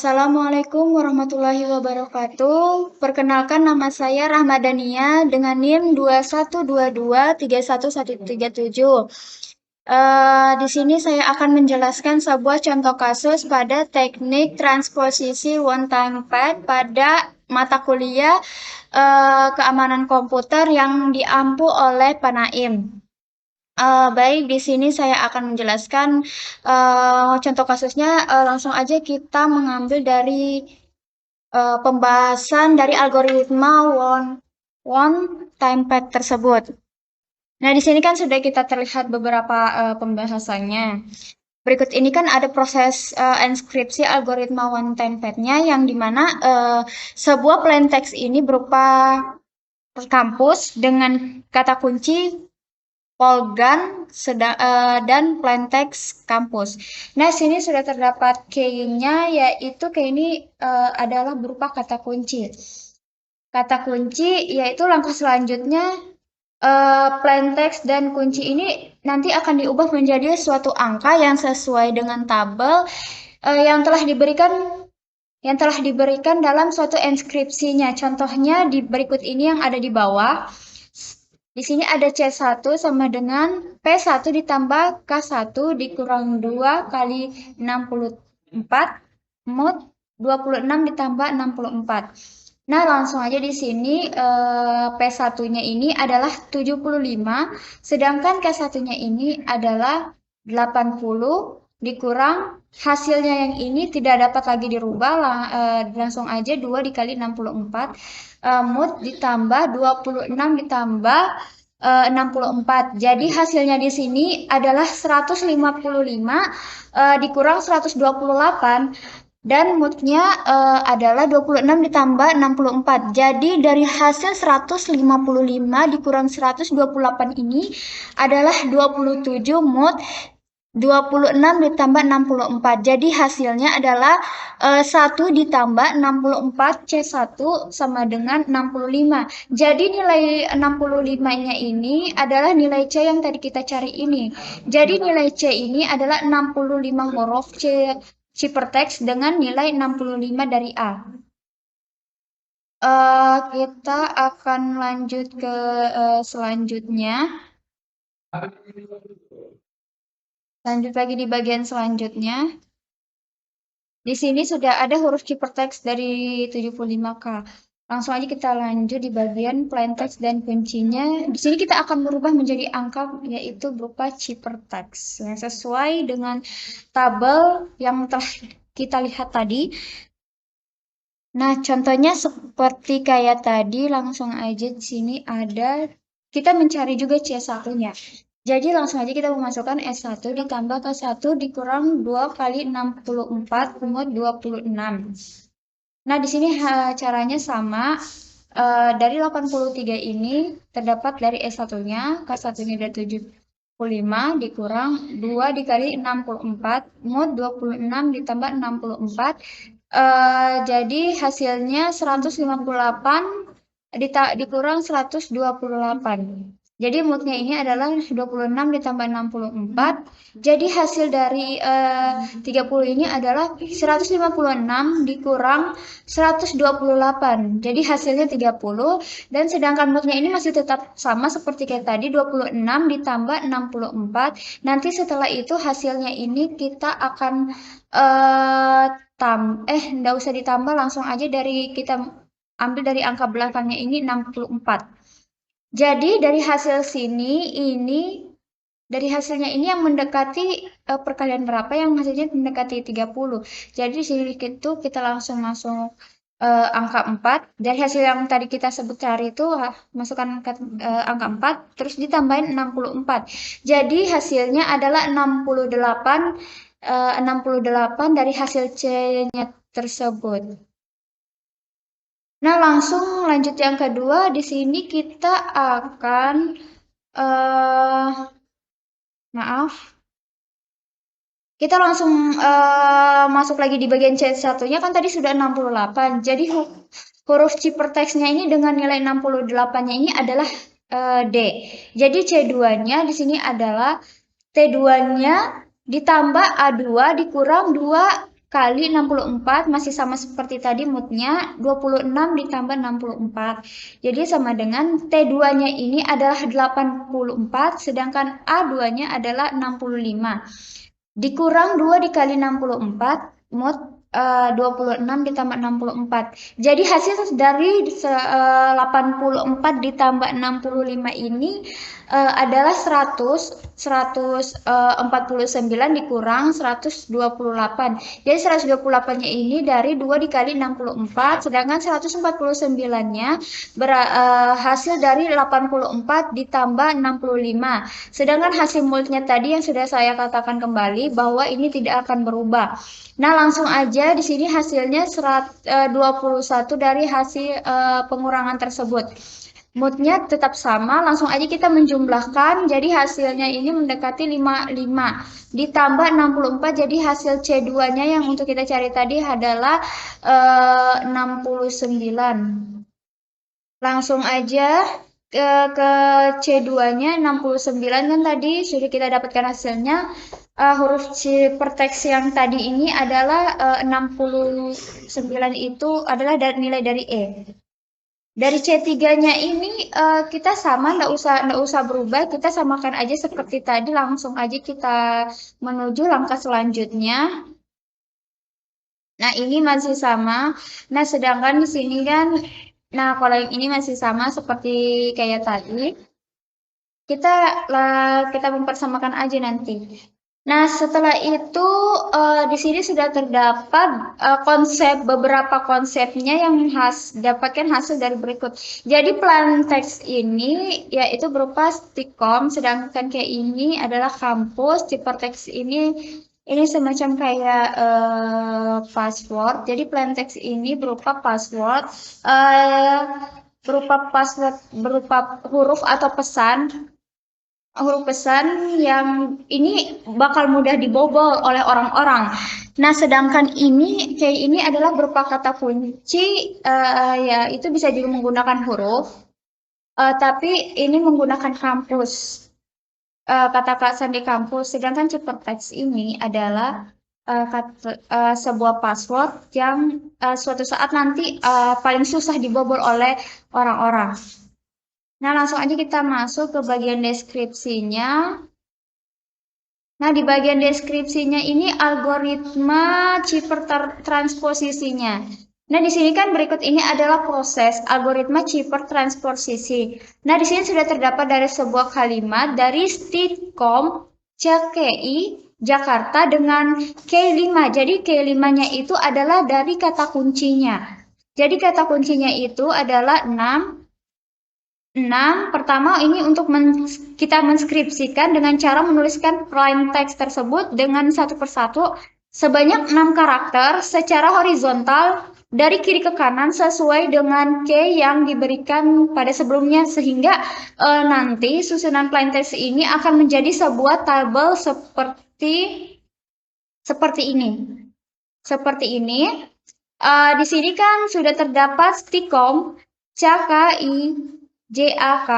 Assalamualaikum warahmatullahi wabarakatuh. Perkenalkan nama saya Rahmadania dengan NIM 21223137. Di sini saya akan menjelaskan sebuah contoh kasus pada teknik transposisi one time pad pada mata kuliah keamanan komputer yang diampu oleh Panaim. Baik, di sini saya akan menjelaskan contoh kasusnya. Langsung aja kita mengambil dari pembahasan dari algoritma one time pad tersebut. Nah, di sini kan sudah kita terlihat beberapa pembahasannya. Berikut ini kan ada proses enskripsi algoritma one time pad-nya yang dimana sebuah plain text ini berupa kampus dengan kata kunci Polgan dan plain text kampus. Nah, sini sudah terdapat key-nya, yaitu key ini adalah berupa kata kunci. Kata kunci yaitu langkah selanjutnya plain text dan kunci ini nanti akan diubah menjadi suatu angka yang sesuai dengan tabel yang telah diberikan dalam suatu enskripsinya. Contohnya di berikut ini yang ada di bawah. Di sini ada C1 sama dengan P1 ditambah K1 dikurang 2 kali 64 mod 26 ditambah 64. Nah, langsung aja di sini P1-nya ini adalah 75, sedangkan K1-nya ini adalah 80 dikurang hasilnya yang ini tidak dapat lagi dirubah, langsung aja 2 dikali 64 mod ditambah 26 ditambah 64. Jadi hasilnya di sini adalah 155 dikurang 128 dan moodnya adalah 26 ditambah 64. Jadi dari hasil 155 dikurang 128 ini adalah 27 mood 26 ditambah 64. Jadi hasilnya adalah 1 ditambah 64 C1 sama dengan 65. Jadi nilai 65-nya ini adalah nilai C yang tadi kita cari ini. Jadi nilai C ini adalah 65 huruf ciphertext dengan nilai 65 dari A. Kita akan lanjut ke selanjutnya. Lanjut lagi di bagian selanjutnya. Di sini sudah ada huruf ciphertext dari 75K. Langsung aja kita lanjut di bagian plain text dan kuncinya. Di sini kita akan merubah menjadi angka, yaitu berupa ciphertext yang sesuai dengan tabel yang telah kita lihat tadi. Nah, contohnya seperti kayak tadi, langsung aja di sini ada, kita mencari juga C1-nya. Jadi langsung aja kita memasukkan S1 ditambah K1 dikurang 2 kali 64 mod 26. Nah, di sini caranya sama. Dari 83 ini terdapat dari S1-nya, K1-nya dari 75 dikurang 2 dikali 64 mod 26 ditambah 64. Jadi hasilnya 158 dikurang 128. Jadi moodnya ini adalah 26 ditambah 64. Jadi hasil dari 30 ini adalah 156 dikurang 128. Jadi hasilnya 30. Dan sedangkan moodnya ini masih tetap sama seperti kayak tadi, 26 ditambah 64. Nanti setelah itu hasilnya ini kita akan nggak usah ditambah, langsung aja kita ambil dari angka belakangnya ini 64. Jadi dari hasil dari hasilnya ini yang mendekati perkalian berapa, yang hasilnya mendekati 30. Jadi di sini itu kita langsung masuk angka 4. Dari hasil yang tadi kita sebut cari itu masukkan angka 4 terus ditambahin 64. Jadi hasilnya adalah 68 dari hasil C-nya tersebut. Nah, langsung lanjut yang kedua. Di sini kita akan kita langsung masuk lagi di bagian C1-nya, kan tadi sudah 68. Jadi huruf ciphertext-nya ini dengan nilai 68-nya ini adalah D. Jadi C2-nya di sini adalah T2-nya ditambah A2 dikurang 2 kali 64 masih sama seperti tadi moodnya 26 ditambah 64. Jadi sama dengan T2-nya ini adalah 84 sedangkan A2-nya adalah 65. Dikurang 2 dikali 64 mood 26 ditambah 64. Jadi hasil dari 84 ditambah 65 ini adalah 149 dikurang 128. Jadi 128-nya ini dari 2 dikali 64, sedangkan 149-nya hasil dari 84 ditambah 65. Sedangkan hasil multnya tadi yang sudah saya katakan kembali bahwa ini tidak akan berubah. Nah, langsung aja di sini hasilnya 21 dari hasil pengurangan tersebut. Moodnya tetap sama, langsung aja kita menjumlahkan, jadi hasilnya ini mendekati 55. Ditambah 64, jadi hasil C2-nya yang untuk kita cari tadi adalah 69. Langsung aja ke C2-nya 69 kan tadi sudah kita dapatkan hasilnya. Huruf ciphertext yang tadi ini adalah 69 itu adalah nilai dari E. Dari C3-nya ini kita sama, nggak usah berubah, kita samakan aja seperti tadi, langsung aja kita menuju langkah selanjutnya. Nah, ini masih sama. Nah, sedangkan di sini kan, nah kalau yang ini masih sama seperti kayak tadi. Kita mempersamakan aja nanti. Nah, setelah itu di sini sudah terdapat beberapa konsepnya yang dapatkan hasil dari berikut. Jadi plain text ini yaitu berupa stikom, sedangkan kayak ini adalah kampus. Ciphertext ini semacam kayak password. Jadi plain text ini berupa password, berupa huruf atau huruf pesan yang ini bakal mudah dibobol oleh orang-orang. Nah, sedangkan ini kayak ini adalah berupa kata kunci, ya itu bisa juga menggunakan huruf, tapi ini menggunakan kampus, kata sandi kampus. Sedangkan ciphertext ini adalah sebuah password yang suatu saat nanti paling susah dibobol oleh orang-orang. Nah, langsung aja kita masuk ke bagian deskripsinya. Nah, di bagian deskripsinya ini algoritma Cipher transposisinya. Nah, di sini kan berikut ini adalah proses algoritma Cipher transposisi. Nah, di sini sudah terdapat dari sebuah kalimat dari Stikom CKI Jakarta dengan K5. Jadi K5-nya itu adalah dari kata kuncinya. Jadi kata kuncinya itu adalah 6. Pertama ini untuk kita menskripsikan dengan cara menuliskan plain text tersebut dengan satu persatu sebanyak 6 karakter secara horizontal dari kiri ke kanan sesuai dengan key yang diberikan pada sebelumnya, sehingga nanti susunan plain text ini akan menjadi sebuah tabel seperti ini. Di sini kan sudah terdapat stikom, CKI, JAK,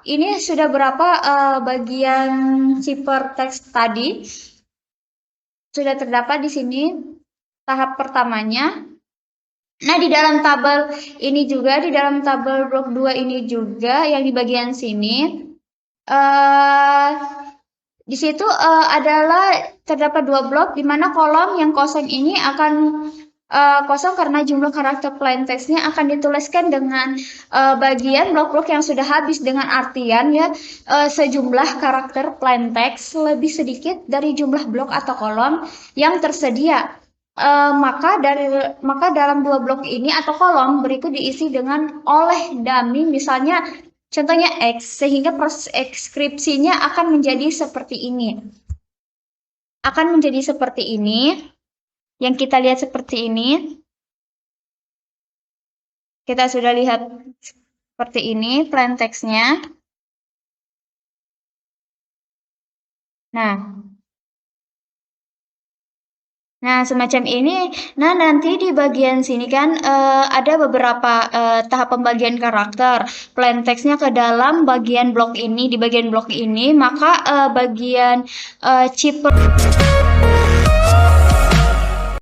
ini sudah berapa bagian ciphertext tadi sudah terdapat di sini tahap pertamanya. Nah, di dalam tabel ini juga, di dalam tabel blok 2 ini juga yang di bagian sini di situ adalah terdapat 2 blok di mana kolom yang kosong ini akan kosong karena jumlah karakter plain text-nya akan dituliskan dengan bagian blok-blok yang sudah habis, dengan artian ya sejumlah karakter plain text lebih sedikit dari jumlah blok atau kolom yang tersedia. Maka dalam 2 blok ini atau kolom berikut diisi dengan oleh dummy, misalnya contohnya X, sehingga proses ekskripsinya akan menjadi seperti ini. Yang kita lihat seperti ini. Kita sudah lihat seperti ini plain text-nya. Nah, semacam ini. Nah, nanti di bagian sini kan ada beberapa tahap pembagian karakter plain text-nya ke dalam bagian blok ini. Di bagian blok ini, maka bagian cipher